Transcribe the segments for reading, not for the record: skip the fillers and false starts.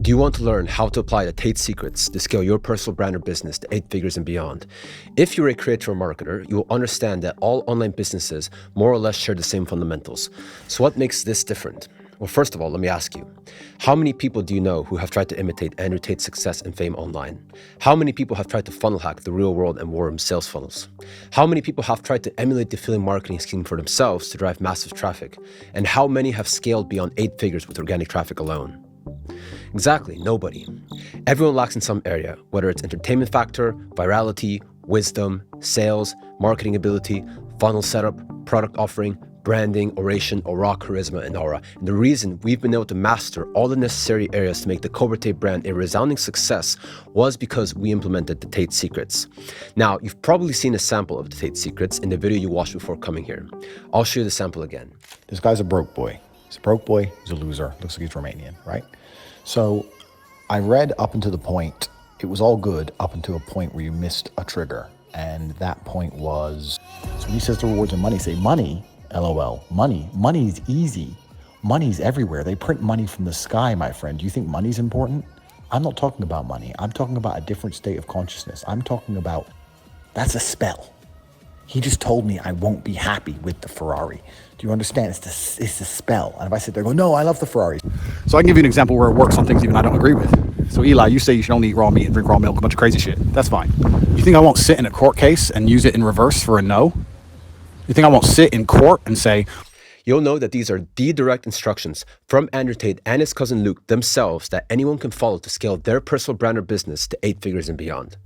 Do you want to learn how to apply the Tate Secrets to scale your personal brand or business to 8 figures and beyond? If you're a creator or marketer, you will understand that all online businesses more or less share the same fundamentals. So what makes this different? Well, first of all, let me ask you, how many people do you know who have tried to imitate Andrew Tate's success and fame online? How many people have tried to funnel hack the real world and warm sales funnels? How many people have tried to emulate the affiliate marketing scheme for themselves to drive massive traffic? And how many have scaled beyond 8 figures with organic traffic alone? Exactly, nobody. Everyone lacks in some area, whether it's entertainment factor, virality, wisdom, sales, marketing ability, funnel setup, product offering, branding, oration, or raw charisma and aura. And the reason we've been able to master all the necessary areas to make the Cobratate brand a resounding success was because we implemented the Tate Secrets. Now, you've probably seen a sample of the Tate Secrets in the video you watched before coming here. I'll show you the sample again. This guy's a broke boy. He's a broke boy, he's a loser. Looks like he's Romanian, right? So I read up until the point, it was all good up until a point where you missed a trigger. And that point was, so when he says the rewards and money, say money, LOL, money. Money's easy. Money's everywhere. They print money from the sky, my friend. Do you think money's important? I'm not talking about money. I'm talking about a different state of consciousness. I'm talking about, that's a spell. He just told me I won't be happy with the Ferrari. Do you understand? It's a spell. And if I sit there and go, no, I love the Ferrari. So I can give you an example where it works on things even I don't agree with. So Eli, you say you should only eat raw meat and drink raw milk, a bunch of crazy shit. That's fine. You think I won't sit in a court case and use it in reverse for a no? You think I won't sit in court and say, you'll know that these are the direct instructions from Andrew Tate and his cousin Luke themselves that anyone can follow to scale their personal brand or business to 8 figures and beyond.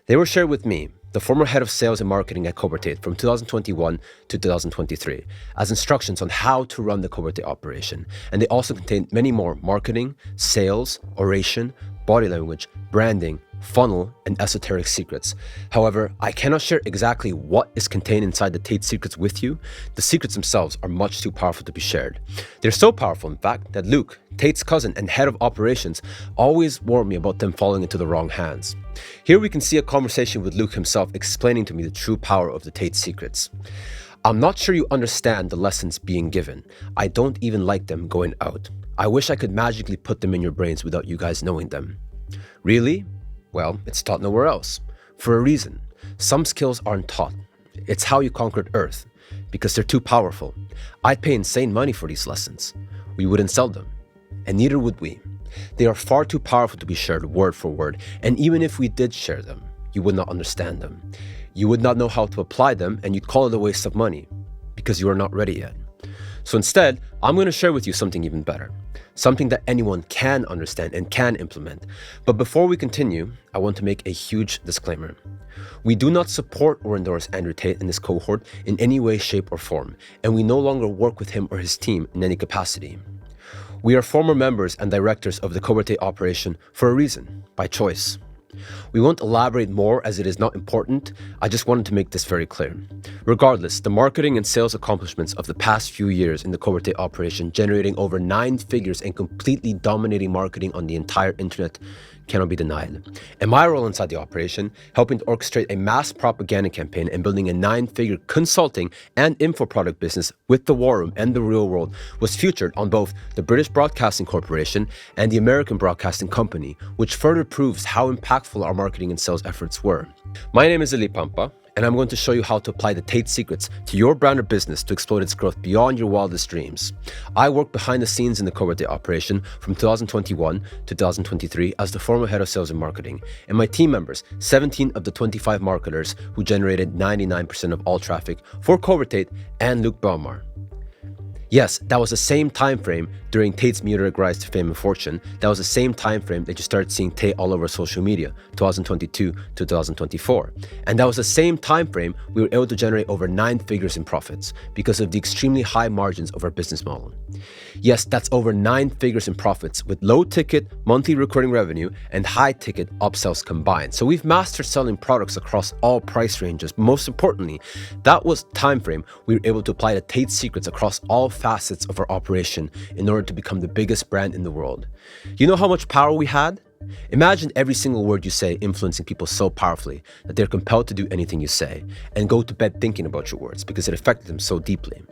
They were shared with me, the former head of sales and marketing at Cobratate from 2021 to 2023, as instructions on how to run the Cobratate operation. And they also contain many more marketing, sales, oration, body language, branding, funnel, and esoteric secrets. However, I cannot share exactly what is contained inside the Tate Secrets with you. The secrets themselves are much too powerful to be shared. They're so powerful, in fact, that Luke, Tate's cousin and head of operations, always warned me about them falling into the wrong hands. Here we can see a conversation with Luke himself explaining to me the true power of the Tate Secrets. I'm not sure you understand the lessons being given. I don't even like them going out. I wish I could magically put them in your brains without you guys knowing them. Really? Well, it's taught nowhere else. For a reason. Some skills aren't taught. It's how you conquered Earth. Because they're too powerful. I'd pay insane money for these lessons. We wouldn't sell them. And neither would we. They are far too powerful to be shared word for word. And even if we did share them, you would not understand them. You would not know how to apply them, and you'd call it a waste of money. Because you are not ready yet. So instead, I'm going to share with you something even better. Something that anyone can understand and can implement. But before we continue, I want to make a huge disclaimer. We do not support or endorse Andrew Tate and his cohort in any way, shape, or form, and we no longer work with him or his team in any capacity. We are former members and directors of the Cobratate operation for a reason, by choice. We won't elaborate more as it is not important. I just wanted to make this very clear. Regardless, the marketing and sales accomplishments of the past few years in the Cobratate operation, generating over 9 figures and completely dominating marketing on the entire internet, cannot be denied. And my role inside the operation, helping to orchestrate a mass propaganda campaign and building a 9-figure consulting and info product business with the War Room and the Real World, was featured on both the British Broadcasting Corporation and the American Broadcasting Company, which further proves how impactful our marketing and sales efforts were. My name is Eli Pampa, and I'm going to show you how to apply the Tate Secrets to your brand or business to explode its growth beyond your wildest dreams. I worked behind the scenes in the Cobratate operation from 2021 to 2023 as the former head of sales and marketing, and my team members, 17 of the 25 marketers who generated 99% of all traffic for Cobratate and Luke Belmar. Yes, that was the same time frame during Tate's meteoric rise to fame and fortune. That was the same time frame that you started seeing Tate all over social media, 2022 to 2024. And that was the same time frame we were able to generate over 9 figures in profits because of the extremely high margins of our business model. Yes, that's over 9 figures in profits with low ticket monthly recurring revenue and high ticket upsells combined. So we've mastered selling products across all price ranges. Most importantly, that was the time frame we were able to apply the Tate Secrets across all facets of our operation in order to become the biggest brand in the world. You know how much power we had? Imagine every single word you say influencing people so powerfully that they're compelled to do anything you say and go to bed thinking about your words because it affected them so deeply.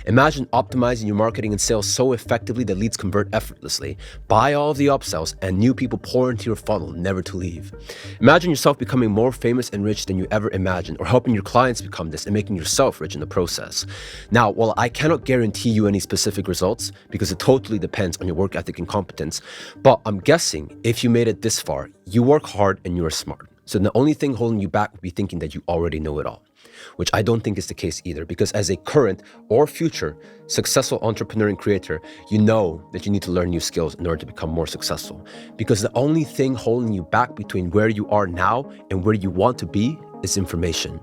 Imagine optimizing your marketing and sales so effectively that leads convert effortlessly, buy all of the upsells, and new people pour into your funnel, never to leave. Imagine yourself becoming more famous and rich than you ever imagined, or helping your clients become this and making yourself rich in the process. Now, while I cannot guarantee you any specific results because it totally depends on your work ethic and competence, but I'm guessing if you made it this far, you work hard and you are smart. So the only thing holding you back would be thinking that you already know it all, which I don't think is the case either, because as a current or future successful entrepreneur and creator, you know that you need to learn new skills in order to become more successful, because the only thing holding you back between where you are now and where you want to be is information.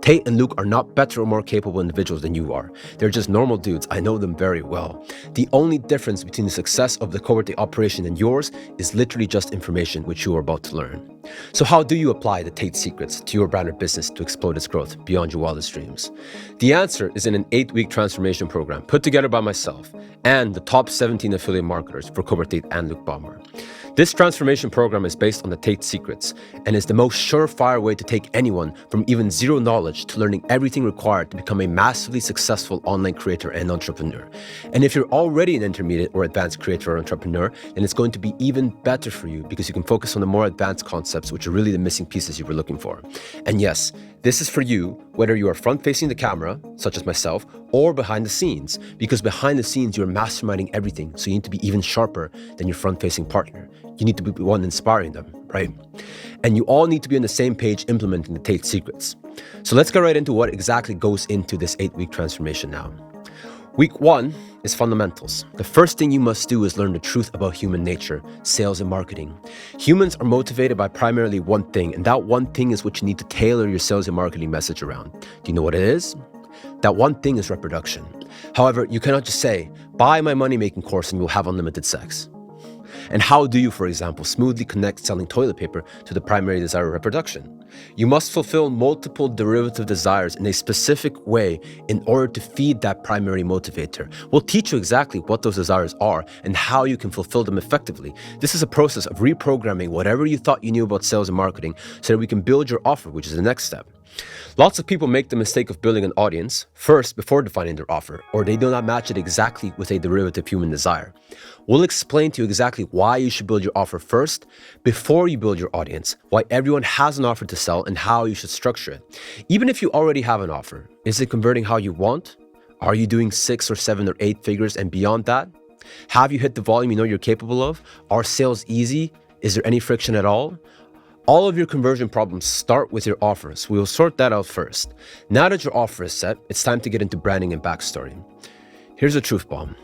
Tate and Luke are not better or more capable individuals than you are. They're just normal dudes. I know them very well. The only difference between the success of the Cobratate operation and yours is literally just information, which you are about to learn. So how do you apply the Tate Secrets to your brand or business to explode its growth beyond your wildest dreams? The answer is in an 8-week transformation program put together by myself and the top 17 affiliate marketers for Cobratate and Luke Ballmer. This transformation program is based on the Tate Secrets and is the most surefire way to take anyone from even zero knowledge to learning everything required to become a massively successful online creator and entrepreneur. And if you're already an intermediate or advanced creator or entrepreneur, then it's going to be even better for you because you can focus on the more advanced concepts, which are really the missing pieces you were looking for. And yes, this is for you, whether you are front-facing the camera, such as myself, or behind the scenes, because behind the scenes, you're masterminding everything, so you need to be even sharper than your front-facing partner. You need to be the one inspiring them, right? And you all need to be on the same page implementing the Tate Secrets. So let's get right into what exactly goes into this 8-week transformation now. Week 1 is fundamentals. The first thing you must do is learn the truth about human nature, sales, and marketing. Humans are motivated by primarily one thing, and that one thing is what you need to tailor your sales and marketing message around. Do you know what it is? That one thing is reproduction. However, you cannot just say, buy my money-making course and you'll have unlimited sex. And how do you, for example, smoothly connect selling toilet paper to the primary desire of reproduction? You must fulfill multiple derivative desires in a specific way in order to feed that primary motivator. We'll teach you exactly what those desires are and how you can fulfill them effectively. This is a process of reprogramming whatever you thought you knew about sales and marketing so that we can build your offer, which is the next step. Lots of people make the mistake of building an audience first before defining their offer, or they do not match it exactly with a derivative human desire. We'll explain to you exactly why you should build your offer first before you build your audience, why everyone has an offer to sell, and how you should structure it. Even if you already have an offer, is it converting how you want? Are you doing 6 or 7 or 8 figures and beyond that? Have you hit the volume you know you're capable of? Are sales easy? Is there any friction at all? All of your conversion problems start with your offer, so we'll sort that out first. Now that your offer is set, it's time to get into branding and backstory. Here's a truth bomb.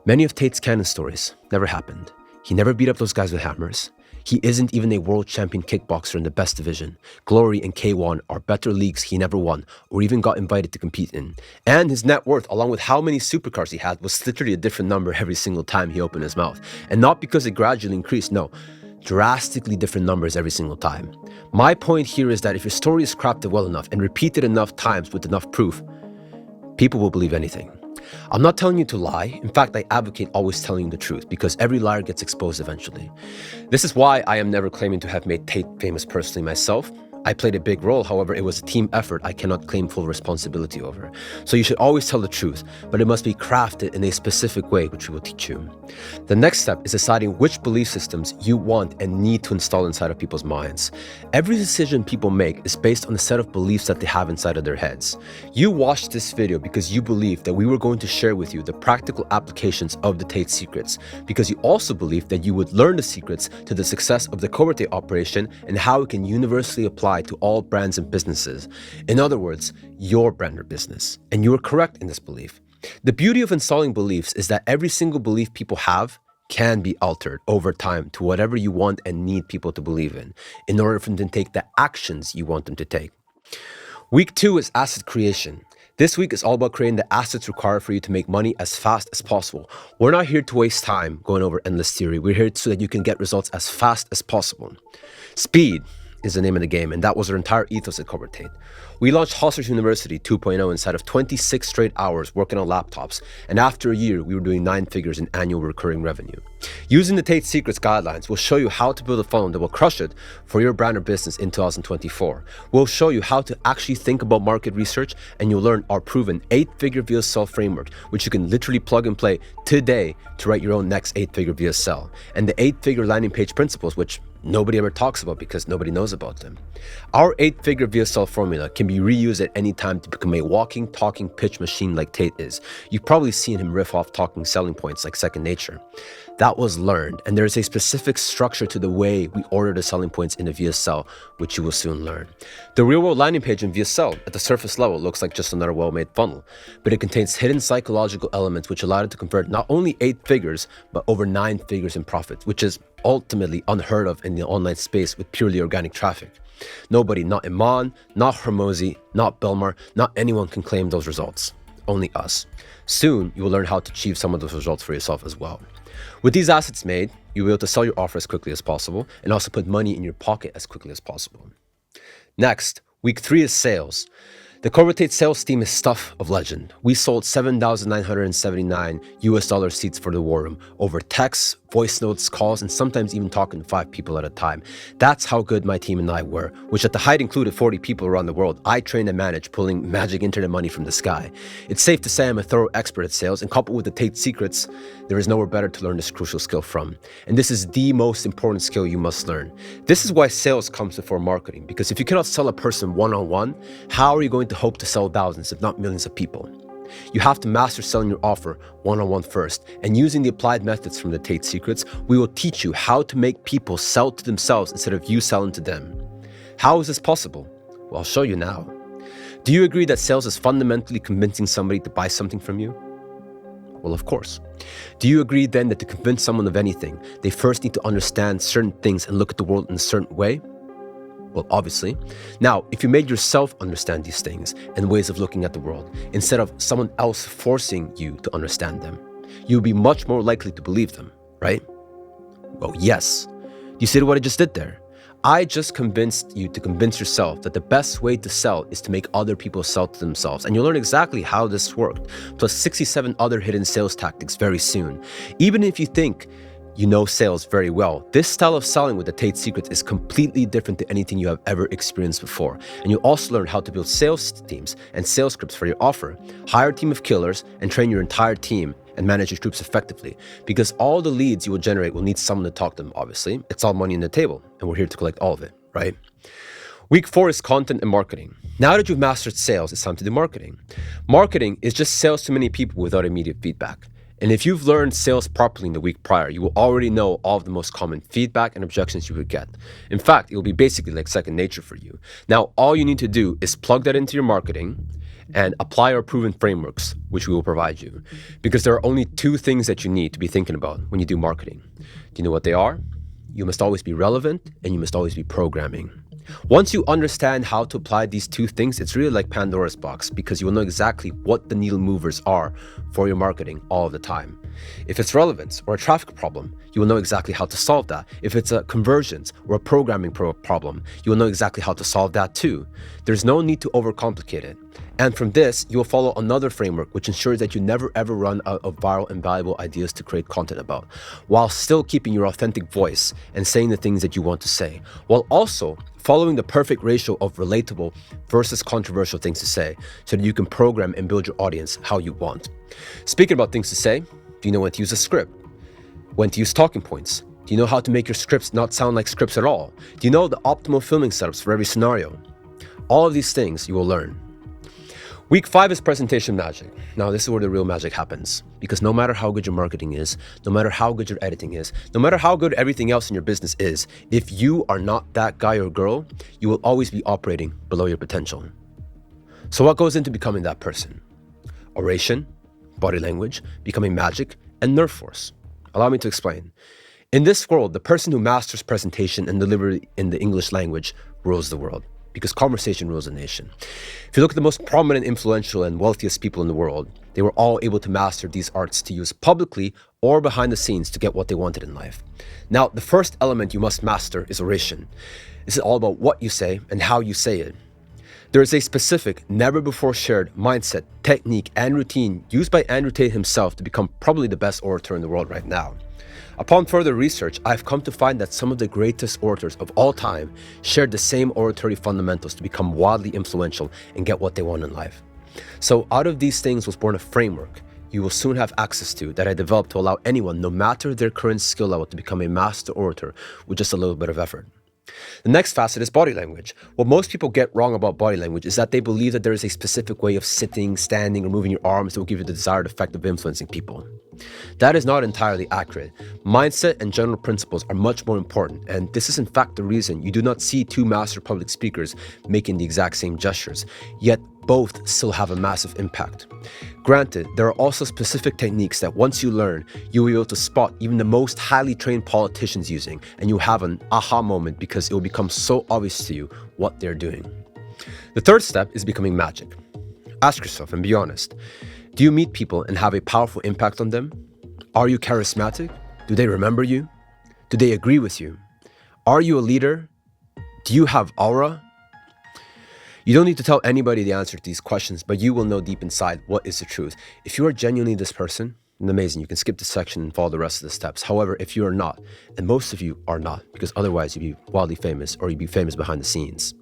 Many of Tate's canon stories never happened. He never beat up those guys with hammers. He isn't even a world champion kickboxer in the best division. Glory and K1 are better leagues he never won or even got invited to compete in. And his net worth, along with how many supercars he had, was literally a different number every single time he opened his mouth. And not because it gradually increased, no. Drastically different numbers every single time. My point here is that if your story is crafted well enough and repeated enough times with enough proof, people will believe anything. I'm not telling you to lie. In fact, I advocate always telling you the truth because every liar gets exposed eventually. This is why I am never claiming to have made Tate famous personally myself. I played a big role, however, it was a team effort I cannot claim full responsibility over. So you should always tell the truth, but it must be crafted in a specific way, which we will teach you. The next step is deciding which belief systems you want and need to install inside of people's minds. Every decision people make is based on the set of beliefs that they have inside of their heads. You watched this video because you believe that we were going to share with you the practical applications of the Tate Secrets, because you also believe that you would learn the secrets to the success of the Cobratate operation and how it can universally apply to all brands and businesses. In other words, your brand or business. And you are correct in this belief. The beauty of installing beliefs is that every single belief people have can be altered over time to whatever you want and need people to believe in order for them to take the actions you want them to take. Week 2 is asset creation. This week is all about creating the assets required for you to make money as fast as possible. We're not here to waste time going over endless theory. We're here so that you can get results as fast as possible. Speed. is the name of the game, and that was our entire ethos at Cobratate. We launched Hustlers University 2.0 inside of 26 straight hours working on laptops, and after a year, we were doing 9 figures in annual recurring revenue. Using the Tate Secrets guidelines, we'll show you how to build a funnel that will crush it for your brand or business in 2024. We'll show you how to actually think about market research, and you'll learn our proven 8-figure VSL framework, which you can literally plug and play today to write your own next 8-figure VSL, and the 8-figure landing page principles, which nobody ever talks about because nobody knows about them. Our 8-figure VSL formula can be reused at any time to become a walking, talking pitch machine like Tate is. You've probably seen him riff off talking selling points like second nature. That was learned, and there is a specific structure to the way we order the selling points in a VSL, which you will soon learn. The real-world landing page in VSL at the surface level looks like just another well-made funnel, but it contains hidden psychological elements which allowed it to convert not only 8 figures, but over 9 figures in profit, which is ultimately unheard of in the online space with purely organic traffic. Nobody, not Iman, not Hormozi, not Belmar, not anyone can claim those results. Only us. Soon, you will learn how to achieve some of those results for yourself as well. With these assets made, you'll be able to sell your offer as quickly as possible and also put money in your pocket as quickly as possible. Next, week 3 is sales. The Cobratate sales team is stuff of legend. We sold 7,979 US$ seats for the war room over texts, voice notes, calls, and sometimes even talking to 5 people at a time. That's how good my team and I were, which at the height included 40 people around the world. I trained and managed, pulling magic internet money from the sky. It's safe to say I'm a thorough expert at sales, and coupled with the Tate Secrets, there is nowhere better to learn this crucial skill from. And this is the most important skill you must learn. This is why sales comes before marketing, because if you cannot sell a person one-on-one, how are you going to hope to sell thousands, if not millions of people? You have to master selling your offer one-on-one first, and using the applied methods from the Tate Secrets, we will teach you how to make people sell to themselves instead of you selling to them. How is this possible? Well, I'll show you now. Do you agree that sales is fundamentally convincing somebody to buy something from you? Well, of course. Do you agree then that to convince someone of anything, they first need to understand certain things and look at the world in a certain way? Well, obviously. Now, if you made yourself understand these things and ways of looking at the world, instead of someone else forcing you to understand them, you'll be much more likely to believe them, right? Well, yes. You see what I just did there? I just convinced you to convince yourself that the best way to sell is to make other people sell to themselves. And you'll learn exactly how this worked, plus 67 other hidden sales tactics very soon. Even if you think you know sales very well, this style of selling with the Tate Secrets is completely different to anything you have ever experienced before. And you'll also learn how to build sales teams and sales scripts for your offer, hire a team of killers, and train your entire team and manage your troops effectively. Because all the leads you will generate will need someone to talk to them, obviously. It's all money on the table, and we're here to collect all of it, right? Week 4 is content and marketing. Now that you've mastered sales, it's time to do marketing. Marketing is just sales to many people without immediate feedback. And if you've learned sales properly in the week prior, you will already know all of the most common feedback and objections you would get. In fact, it will be basically like second nature for you. Now, all you need to do is plug that into your marketing and apply our proven frameworks, which we will provide you. Because there are only 2 things that you need to be thinking about when you do marketing. Do you know what they are? You must always be relevant, and you must always be programming. Once you understand how to apply these 2 things, it's really like Pandora's box, because you will know exactly what the needle movers are for your marketing all the time. If it's relevance or a traffic problem, you will know exactly how to solve that. If it's a conversions or a programming problem, you will know exactly how to solve that too. There's no need to overcomplicate it. And from this, you will follow another framework which ensures that you never ever run out of viral and valuable ideas to create content about, while still keeping your authentic voice and saying the things that you want to say, while also following the perfect ratio of relatable versus controversial things to say so that you can program and build your audience how you want. Speaking about things to say, do you know when to use a script? When to use talking points? Do you know how to make your scripts not sound like scripts at all? Do you know the optimal filming setups for every scenario? All of these things you will learn. Week 5 is presentation magic. Now, this is where the real magic happens, because no matter how good your marketing is, no matter how good your editing is, no matter how good everything else in your business is, if you are not that guy or girl, you will always be operating below your potential. So what goes into becoming that person? Oration, body language, becoming magic, and nerve force. Allow me to explain. In this world, the person who masters presentation and delivery in the English language rules the world, because conversation rules a nation. If you look at the most prominent, influential, and wealthiest people in the world, They were all able to master these arts to use publicly or behind the scenes to get what they wanted in life. Now, the first element you must master is oration. This is all about what you say and how you say it. There is a specific, never-before-shared mindset, technique, and routine used by Andrew Tate himself to become probably the best orator in the world right now. Upon further research, I've come to find that some of the greatest orators of all time shared the same oratory fundamentals to become wildly influential and get what they want in life. So out of these things was born a framework you will soon have access to that I developed to allow anyone, no matter their current skill level, to become a master orator with just a little bit of effort. The next facet is body language. What most people get wrong about body language is that they believe that there is a specific way of sitting, standing, or moving your arms that will give you the desired effect of influencing people. That is not entirely accurate. Mindset and general principles are much more important, and this is in fact the reason you do not see two master public speakers making the exact same gestures, yet both still have a massive impact. Granted, there are also specific techniques that once you learn, you will be able to spot even the most highly trained politicians using, and you'll have an aha moment because it will become so obvious to you what they're doing. The third step is becoming magic. Ask yourself and be honest. Do you meet people and have a powerful impact on them? Are you charismatic? Do they remember you? Do they agree with you? Are you a leader? Do you have aura? You don't need to tell anybody the answer to these questions, but you will know deep inside what is the truth. If you are genuinely this person, then amazing, you can skip this section and follow the rest of the steps. However, if you are not, and most of you are not, because otherwise you'd be wildly famous or you'd be famous behind the scenes.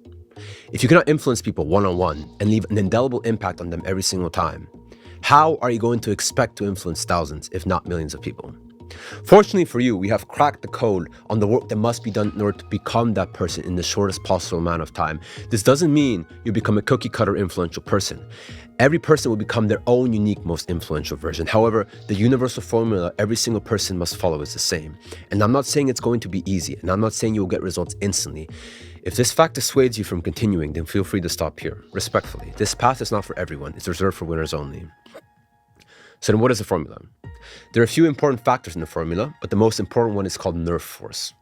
If you cannot influence people one-on-one and leave an indelible impact on them every single time, how are you going to expect to influence thousands, if not millions of people? Fortunately for you, we have cracked the code on the work that must be done in order to become that person in the shortest possible amount of time. This doesn't mean you become a cookie cutter influential person. Every person will become their own unique, most influential version. However, the universal formula every single person must follow is the same. And I'm not saying it's going to be easy, and I'm not saying you will get results instantly. If this fact dissuades you from continuing, then feel free to stop here. Respectfully, this path is not for everyone. It's reserved for winners only. So then what is the formula? There are a few important factors in the formula, but the most important one is called nerve force.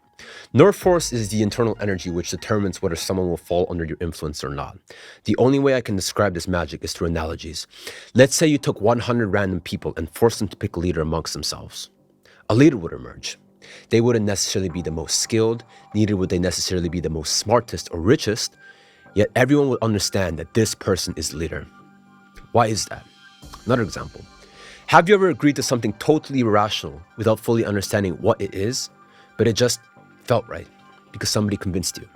Nerve force is the internal energy which determines whether someone will fall under your influence or not. The only way I can describe this magic is through analogies. Let's say you took 100 random people and forced them to pick a leader amongst themselves. A leader would emerge. They wouldn't necessarily be the most skilled, neither would they necessarily be the most smartest or richest, yet everyone would understand that this person is the leader. Why is that? Another example. Have you ever agreed to something totally irrational without fully understanding what it is, but it just felt right because somebody convinced you?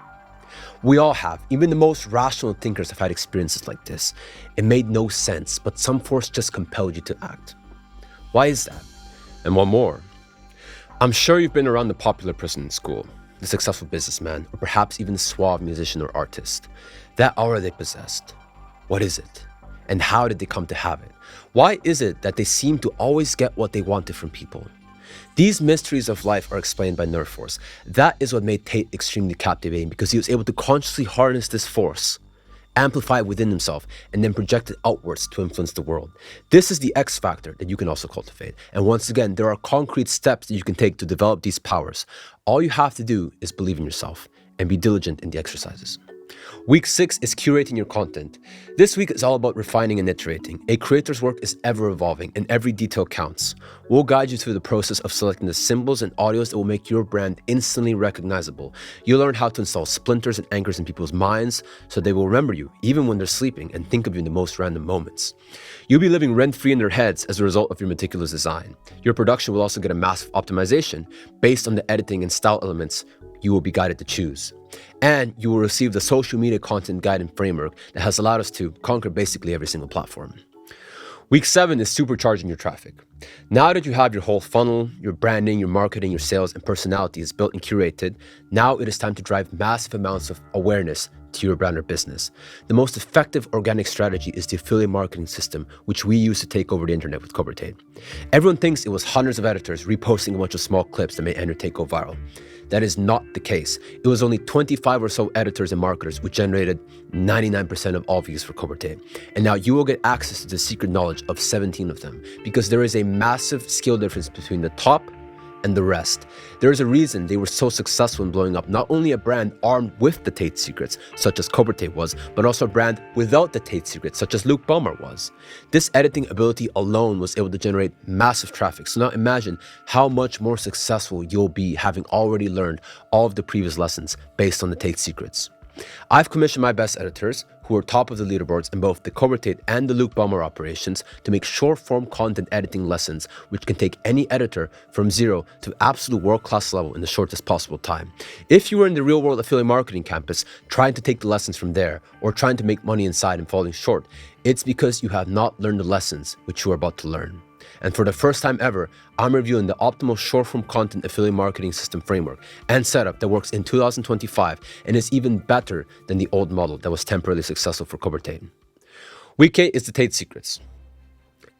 We all have. Even the most rational thinkers have had experiences like this. It made no sense, but some force just compelled you to act. Why is that? And one more. I'm sure you've been around the popular person in school, the successful businessman, or perhaps even the suave musician or artist. That aura they possessed. What is it? And how did they come to have it? Why is it that they seem to always get what they wanted from people? These mysteries of life are explained by nerve force. That is what made Tate extremely captivating, because he was able to consciously harness this force, amplify it within himself, and then project it outwards to influence the world. This is the X factor that you can also cultivate. And once again, there are concrete steps that you can take to develop these powers. All you have to do is believe in yourself and be diligent in the exercises. Week 6 is curating your content. This week is all about refining and iterating. A creator's work is ever evolving and every detail counts. We'll guide you through the process of selecting the symbols and audios that will make your brand instantly recognizable. You'll learn how to install splinters and anchors in people's minds so they will remember you even when they're sleeping and think of you in the most random moments. You'll be living rent-free in their heads as a result of your meticulous design. Your production will also get a massive optimization based on the editing and style elements you will be guided to choose. And you will receive the social media content guide and framework that has allowed us to conquer basically every single platform. Week 7 is supercharging your traffic. Now that you have your whole funnel, your branding, your marketing, your sales, and personality is built and curated, now it is time to drive massive amounts of awareness to your brand or business. The most effective organic strategy is the affiliate marketing system, which we use to take over the internet with Cobratate. Everyone thinks it was hundreds of editors reposting a bunch of small clips that made Andrew Tate go viral. That is not the case. It was only 25 or so editors and marketers which generated 99% of all views for Cobratate. And now you will get access to the secret knowledge of 17 of them, because there is a massive skill difference between the top and the rest. There is a reason they were so successful in blowing up not only a brand armed with the Tate Secrets, such as Cobratate was, but also a brand without the Tate Secrets, such as Luke Bummer was. This editing ability alone was able to generate massive traffic. So now imagine how much more successful you'll be having already learned all of the previous lessons based on the Tate Secrets. I've commissioned my best editors, who are top of the leaderboards in both the Cobratate and the Luke Bummer operations, to make short-form content editing lessons which can take any editor from zero to absolute world-class level in the shortest possible time. If you were in the real-world affiliate marketing campus trying to take the lessons from there, or trying to make money inside and falling short, it's because you have not learned the lessons which you are about to learn. And for the first time ever, I'm reviewing the optimal short-form content affiliate marketing system framework and setup that works in 2025 and is even better than the old model that was temporarily successful for Cobratate. Week 8 is the Tate Secrets.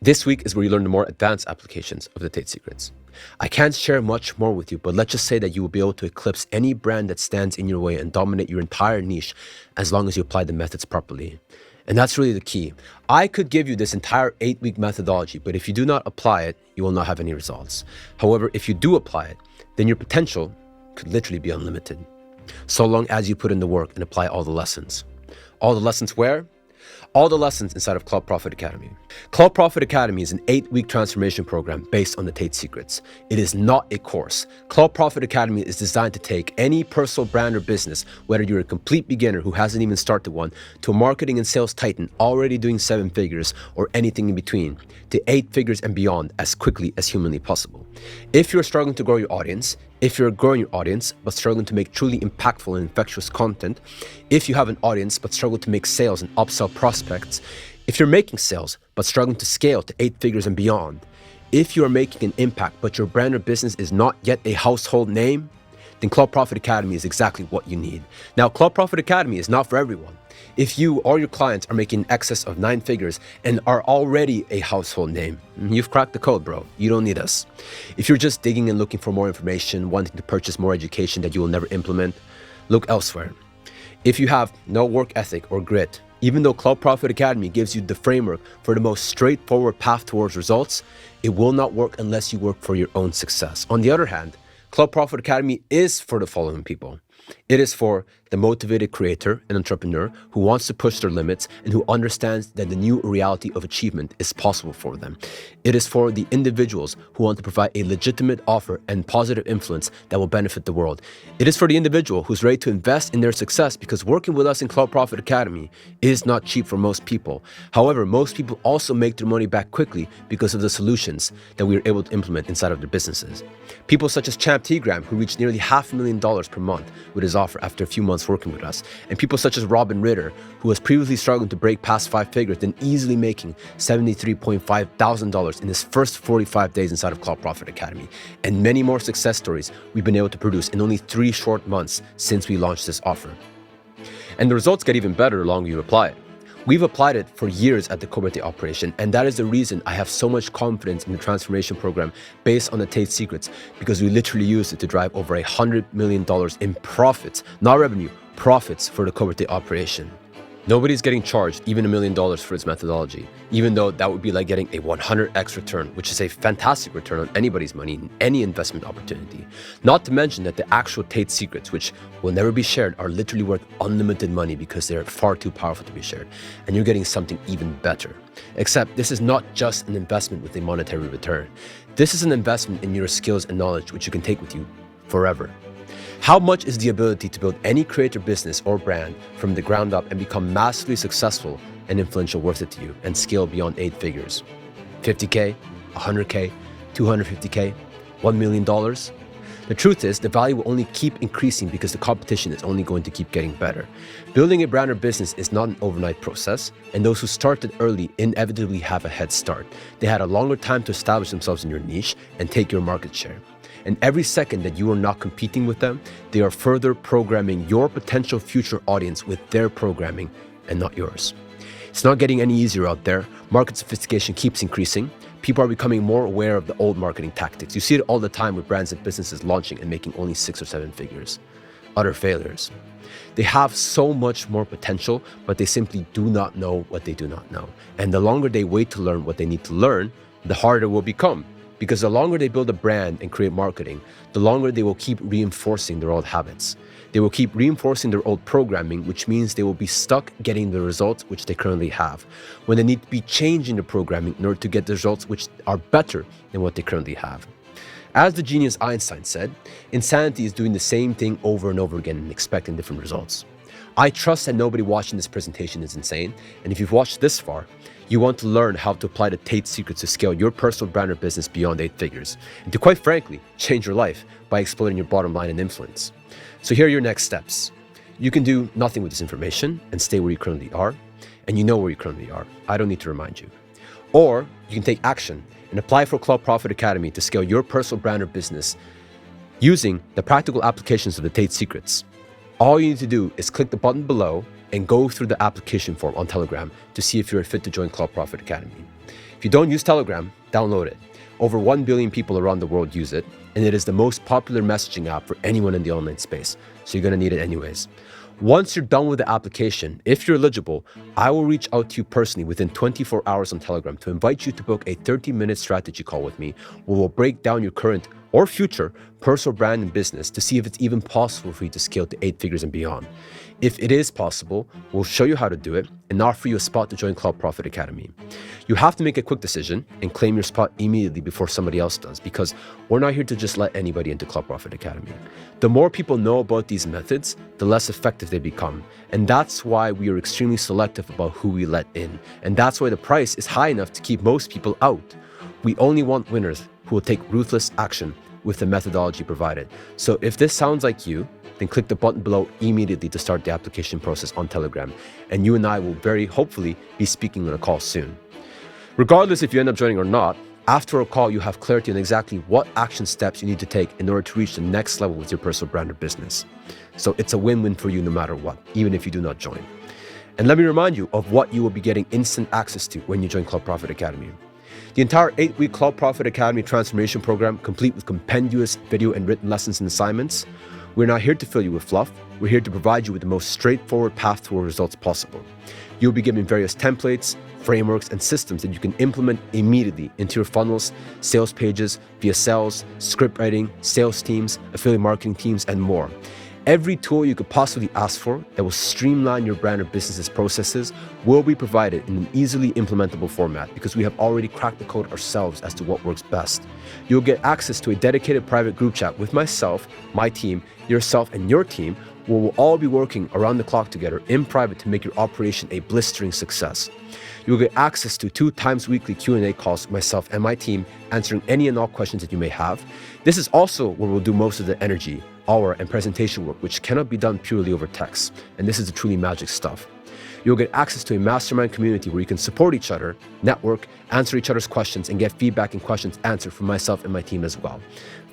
This week is where you learn the more advanced applications of the Tate Secrets. I can't share much more with you, but let's just say that you will be able to eclipse any brand that stands in your way and dominate your entire niche as long as you apply the methods properly. And that's really the key. I could give you this entire 8-week methodology, but if you do not apply it, you will not have any results. However, if you do apply it, then your potential could literally be unlimited, so long as you put in the work and apply all the lessons. All the lessons where? All the lessons inside of CloutProfit Academy. CloutProfit Academy is an 8-week transformation program based on the Tate Secrets. It is not a course. CloutProfit Academy is designed to take any personal brand or business, whether you're a complete beginner who hasn't even started one, to a marketing and sales titan already doing 7 figures or anything in between, to 8 figures and beyond as quickly as humanly possible. If you're struggling to grow your audience, if you're growing your audience but struggling to make truly impactful and infectious content, if you have an audience but struggle to make sales and upsell prospects, if you're making sales but struggling to scale to 8 figures and beyond, if you are making an impact but your brand or business is not yet a household name, then CloutProfit Academy is exactly what you need. Now, CloutProfit Academy is not for everyone. If you or your clients are making in excess of 9 figures and are already a household name, you've cracked the code, bro. You don't need us. If you're just digging and looking for more information, wanting to purchase more education that you will never implement, look elsewhere. If you have no work ethic or grit, even though CloutProfit Academy gives you the framework for the most straightforward path towards results, it will not work unless you work for your own success. On the other hand, CloutProfit Academy is for the following people. It is for the motivated creator and entrepreneur who wants to push their limits and who understands that the new reality of achievement is possible for them. It is for the individuals who want to provide a legitimate offer and positive influence that will benefit the world. It is for the individual who's ready to invest in their success, because working with us in CloutProfit Academy is not cheap for most people. However, most people also make their money back quickly because of the solutions that we are able to implement inside of their businesses. People such as Champ T-Gram, who reached nearly $500,000 per month with his offer after a few months working with us, and people such as Robin Ritter, who was previously struggling to break past 5 figures, then easily making $73.5 thousand in his first 45 days inside of CloutProfit Academy, and many more success stories we've been able to produce in only 3 short months since we launched this offer. And the results get even better the longer you apply it. We've applied it for years at the Cobratate operation, and that is the reason I have so much confidence in the transformation program based on the Tate Secrets, because we literally used it to drive over $100 million in profits, not revenue, profits for the Cobratate operation. Nobody's getting charged even $1 million for its methodology, even though that would be like getting a 100x return, which is a fantastic return on anybody's money in any investment opportunity. Not to mention that the actual Tate Secrets, which will never be shared, are literally worth unlimited money because they're far too powerful to be shared, and you're getting something even better. Except this is not just an investment with a monetary return. This is an investment in your skills and knowledge, which you can take with you forever. How much is the ability to build any creator business or brand from the ground up and become massively successful and influential worth it to you and scale beyond 8 figures? 50K, 100K, 250K, $1 million? The truth is, the value will only keep increasing because the competition is only going to keep getting better. Building a brand or business is not an overnight process, and those who started early inevitably have a head start. They had a longer time to establish themselves in your niche and take your market share. And every second that you are not competing with them, they are further programming your potential future audience with their programming and not yours. It's not getting any easier out there. Market sophistication keeps increasing. People are becoming more aware of the old marketing tactics. You see it all the time with brands and businesses launching and making only 6 or 7 figures. Utter failures. They have so much more potential, but they simply do not know what they do not know. And the longer they wait to learn what they need to learn, the harder it will become. because the longer they build a brand and create marketing, the longer they will keep reinforcing their old habits. They will keep reinforcing their old programming, which means they will be stuck getting the results which they currently have, when they need to be changing the programming in order to get the results which are better than what they currently have. As the genius Einstein said, insanity is doing the same thing over and over again and expecting different results. I trust that nobody watching this presentation is insane, and if you've watched this far, you want to learn how to apply the Tate Secrets to scale your personal brand or business beyond 8 figures, and to, quite frankly, change your life by exploiting your bottom line and influence. So here are your next steps. You can do nothing with this information and stay where you currently are, and you know where you currently are. I don't need to remind you. Or you can take action and apply for CloutProfit Academy to scale your personal brand or business using the practical applications of the Tate Secrets. All you need to do is click the button below and go through the application form on Telegram to see if you're fit to join CloutProfit Academy. If you don't use Telegram, download it. Over 1 billion people around the world use it, and it is the most popular messaging app for anyone in the online space, so you're gonna need it anyways. Once you're done with the application, if you're eligible, I will reach out to you personally within 24 hours on Telegram to invite you to book a 30-minute strategy call with me, where we'll break down your current or future personal brand and business to see if it's even possible for you to scale to 8 figures and beyond. If it is possible, we'll show you how to do it and offer you a spot to join CloutProfit Academy. You have to make a quick decision and claim your spot immediately before somebody else does, because we're not here to just let anybody into CloutProfit Academy. The more people know about these methods, the less effective they become. And that's why we are extremely selective about who we let in. And that's why the price is high enough to keep most people out. We only want winners who will take ruthless action with the methodology provided. So if this sounds like you, then click the button below immediately to start the application process on Telegram. And you and I will very hopefully be speaking on a call soon. Regardless if you end up joining or not, after a call, you have clarity on exactly what action steps you need to take in order to reach the next level with your personal brand or business. So it's a win-win for you no matter what, even if you do not join. And let me remind you of what you will be getting instant access to when you join CloutProfit Academy. The entire 8-week CloutProfit Academy transformation program, complete with compendious video and written lessons and assignments. We're not here to fill you with fluff. We're here to provide you with the most straightforward path toward results possible. You'll be given various templates, frameworks, and systems that you can implement immediately into your funnels, sales pages, via sales, script writing, sales teams, affiliate marketing teams, and more. Every tool you could possibly ask for that will streamline your brand or business's processes will be provided in an easily implementable format, because we have already cracked the code ourselves as to what works best. You'll get access to a dedicated private group chat with myself, my team, yourself, and your team, where we'll all be working around the clock together in private to make your operation a blistering success. You'll get access to 2 times weekly Q&A calls with myself and my team, answering any and all questions that you may have. This is also where we'll do most of the energy, hour, and presentation work, which cannot be done purely over text. And this is the truly magic stuff. You'll get access to a mastermind community where you can support each other, network, answer each other's questions, and get feedback and questions answered from myself and my team as well.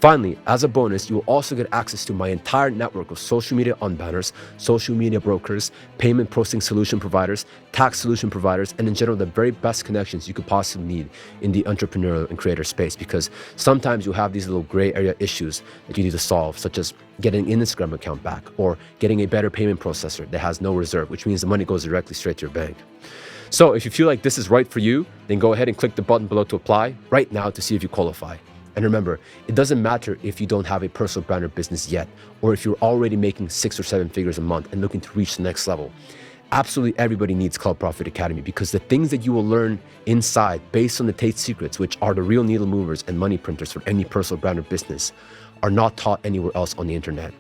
Finally, as a bonus, you will also get access to my entire network of social media unbanners, social media brokers, payment processing solution providers, tax solution providers, and in general, the very best connections you could possibly need in the entrepreneurial and creator space, because sometimes you'll have these little gray area issues that you need to solve, such as getting an Instagram account back or getting a better payment processor that has no reserve, which means the money goes directly straight to your bank. So if you feel like this is right for you, then go ahead and click the button below to apply right now to see if you qualify. And remember, it doesn't matter if you don't have a personal brand or business yet, or if you're already making 6 or 7 figures a month and looking to reach the next level. Absolutely everybody needs CloutProfit Academy, because the things that you will learn inside based on the Tate Secrets, which are the real needle movers and money printers for any personal brand or business, are not taught anywhere else on the internet.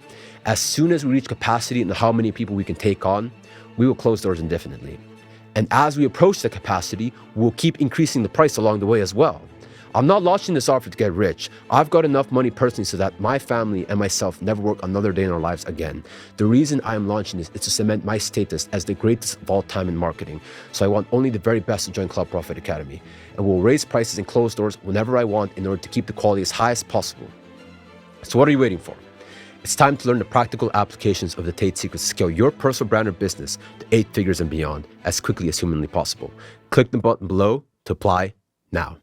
As soon as we reach capacity and how many people we can take on, we will close doors indefinitely. And as we approach the capacity, we'll keep increasing the price along the way as well. I'm not launching this offer to get rich. I've got enough money personally so that my family and myself never work another day in our lives again. The reason I'm launching this is to cement my status as the greatest of all time in marketing. So I want only the very best to join CloutProfit Academy. And we'll raise prices and close doors whenever I want in order to keep the quality as high as possible. So what are you waiting for? It's time to learn the practical applications of the Tate Secrets to scale your personal brand or business to 8 figures and beyond as quickly as humanly possible. Click the button below to apply now.